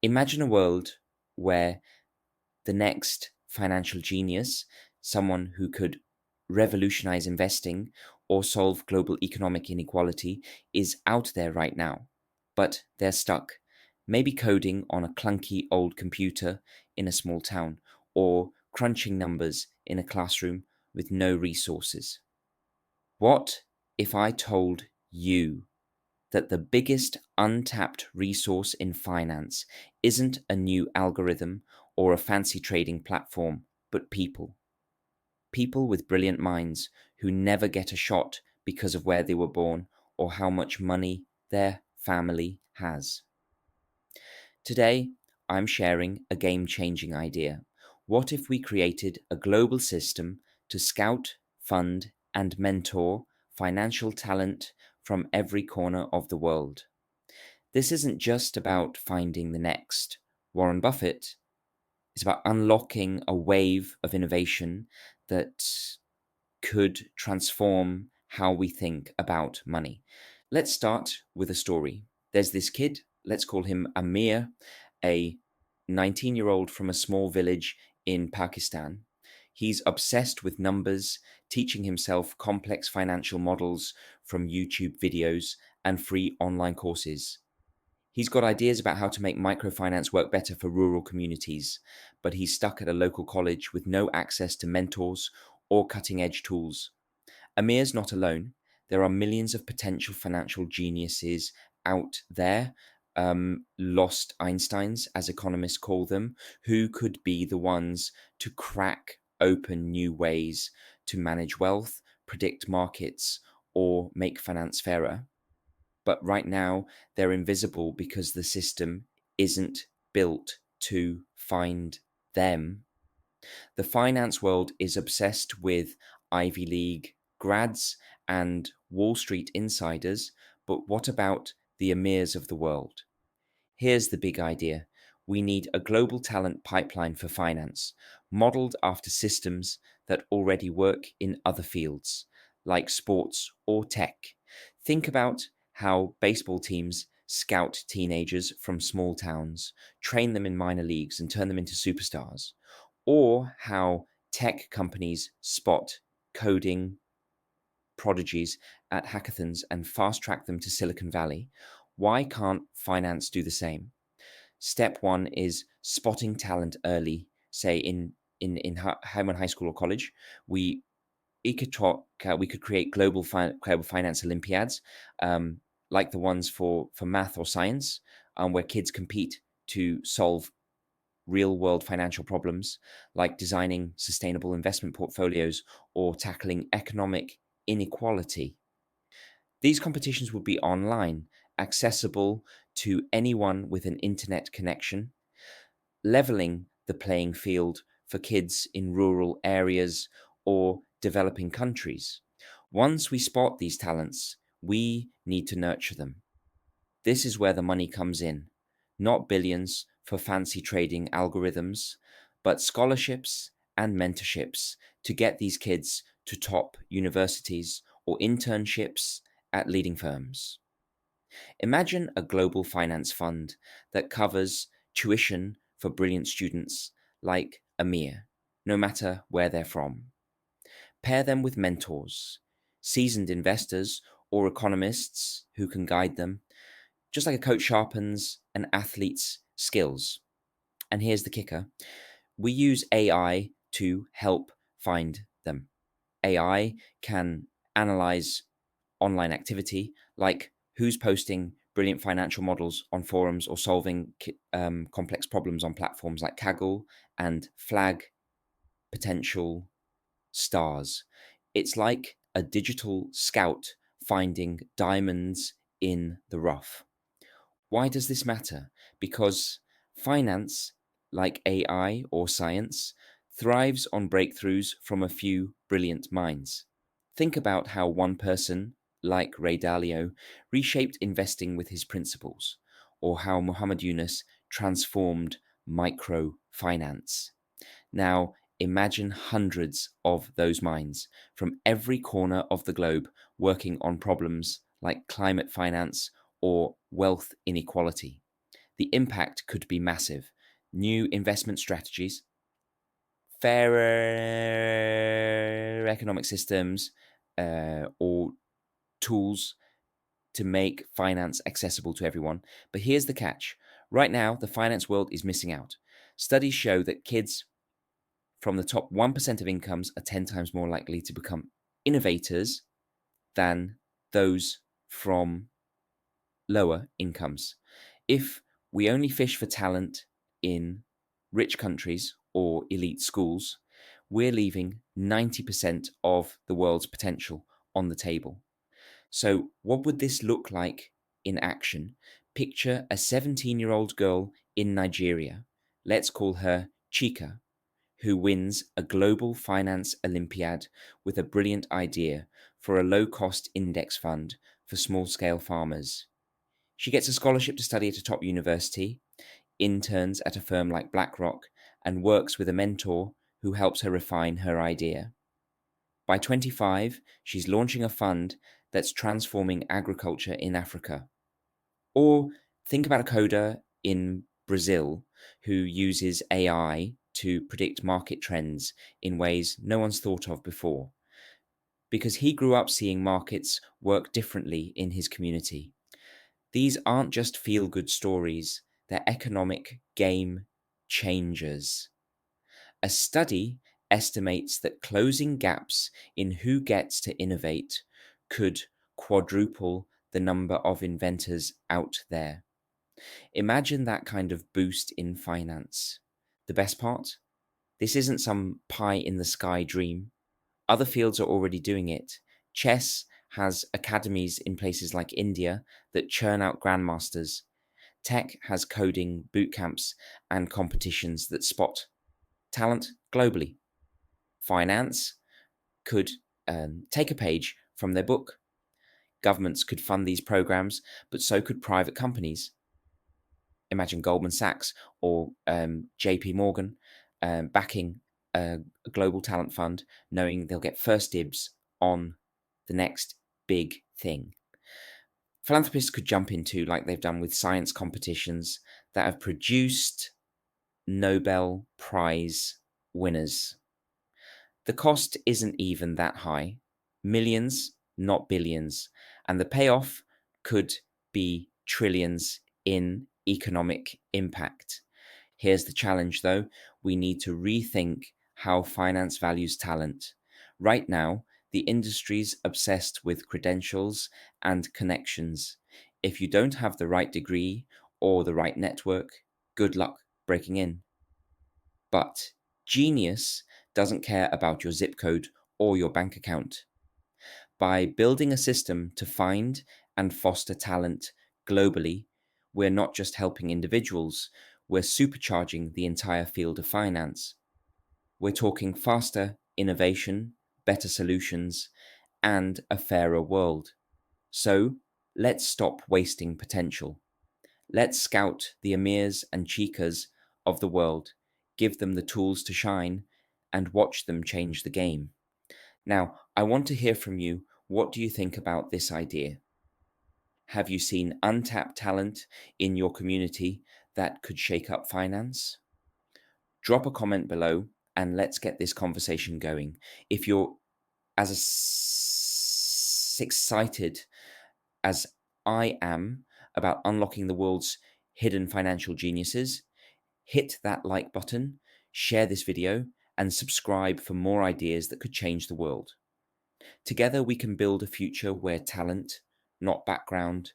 Imagine a world where the next financial genius, someone who could revolutionize investing or solve global economic inequality, is out there right now, but they're stuck, maybe coding on a clunky old computer in a small town or crunching numbers in a classroom with no resources. What if I told you that the biggest untapped resource in finance isn't a new algorithm or a fancy trading platform, but people? People with brilliant minds who never get a shot because of where they were born or how much money their family has. Today, I'm sharing a game changing idea. What if we created a global system to scout, fund, and mentor financial talent from every corner of the world? This isn't just about finding the next Warren Buffett. It's about unlocking a wave of innovation that could transform how we think about money. Let's start with a story. There's this kid, let's call him Amir, a 19-year-old from a small village in Pakistan. He's obsessed with numbers, teaching himself complex financial models from YouTube videos and free online courses. He's got ideas about how to make microfinance work better for rural communities, but he's stuck at a local college with no access to mentors or cutting edge tools. Amir's not alone. There are millions of potential financial geniuses out there, lost Einsteins, as economists call them, who could be the ones to crack open new ways to manage wealth, predict markets, or make finance fairer. But right now, they're invisible because the system isn't built to find them. The finance world is obsessed with Ivy League grads and Wall Street insiders, but what about the Amirs of the world? Here's the big idea. We need a global talent pipeline for finance, modeled after systems that already work in other fields, like sports or tech. Think about how baseball teams scout teenagers from small towns, train them in minor leagues, and turn them into superstars, or how tech companies spot coding prodigies at hackathons and fast track them to Silicon Valley. Why can't finance do the same? Step one is spotting talent early, say high school or college. We we could create global finance Olympiads, like the ones for math or science, where kids compete to solve real world financial problems, like designing sustainable investment portfolios or tackling economic inequality. These competitions would be online, accessible to anyone with an internet connection, leveling the playing field for kids in rural areas or developing countries. Once we spot these talents, we need to nurture them. This is where the money comes in, not billions for fancy trading algorithms, but scholarships and mentorships to get these kids to top universities or internships at leading firms. Imagine a global finance fund that covers tuition for brilliant students like Amir, no matter where they're from. Pair them with mentors, seasoned investors, or economists who can guide them, just like a coach sharpens an athlete's skills. And here's the kicker: we use AI to help find them. AI can analyze online activity, like who's posting brilliant financial models on forums or solving complex problems on platforms like Kaggle, and flag potential stars. It's like a digital scout finding diamonds in the rough. Why does this matter? Because finance, like AI or science, thrives on breakthroughs from a few brilliant minds. Think about how one person, like Ray Dalio, reshaped investing with his principles, or how Muhammad Yunus transformed microfinance. Now, imagine hundreds of those minds from every corner of the globe working on problems like climate finance or wealth inequality. the impact could be massive. New investment strategies, fairer economic systems, or tools to make finance accessible to everyone. But here's the catch. Right now, the finance world is missing out. Studies show that kids from the top 1% of incomes are 10 times more likely to become innovators than those from lower incomes. If we only fish for talent in rich countries or elite schools, we're leaving 90% of the world's potential on the table. So, what would this look like in action? Picture a 17-year-old girl in Nigeria. Let's call her Chika, who wins a global finance Olympiad with a brilliant idea for a low-cost index fund for small-scale farmers. She gets a scholarship to study at a top university, interns at a firm like BlackRock, and works with a mentor who helps her refine her idea. By 25, she's launching a fund that's transforming agriculture in Africa. Or think about a coder in Brazil who uses AI to predict market trends in ways no one's thought of before, because he grew up seeing markets work differently in his community. These aren't just feel-good stories, they're economic game changers. A study estimates that closing gaps in who gets to innovate could quadruple the number of inventors out there. Imagine that kind of boost in finance. The best part? This isn't some pie in the sky dream. Other fields are already doing it. Chess has academies in places like India that churn out grandmasters. Tech has coding boot camps and competitions that spot talent globally. Finance could take a page from their book. Governments could fund these programs, but so could private companies. Imagine Goldman Sachs or JP Morgan backing a global talent fund, knowing they'll get first dibs on the next big thing. Philanthropists could jump into, like they've done with science competitions that have produced Nobel Prize winners. The cost isn't even that high. Millions, not billions. And the payoff could be trillions in economic impact. Here's the challenge, though. We need to rethink how finance values talent. Right now, the industry's obsessed with credentials and connections. If you don't have the right degree or the right network, good luck breaking in. But genius doesn't care about your zip code or your bank account. By building a system to find and foster talent globally, we're not just helping individuals, we're supercharging the entire field of finance. We're talking faster innovation, better solutions, and a fairer world. So let's stop wasting potential. Let's scout the Amirs and Chikas of the world, give them the tools to shine, and watch them change the game. Now, I want to hear from you. What do you think about this idea? Have you seen untapped talent in your community that could shake up finance? Drop a comment below and let's get this conversation going. If you're excited as I am about unlocking the world's hidden financial geniuses, hit that like button, share this video, and subscribe for more ideas that could change the world. Together, we can build a future where talent, not background,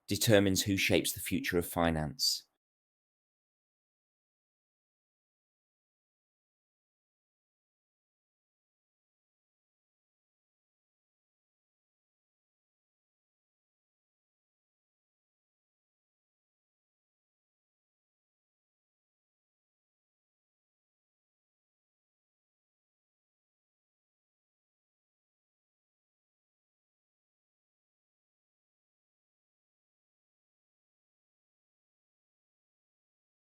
determines who shapes the future of finance.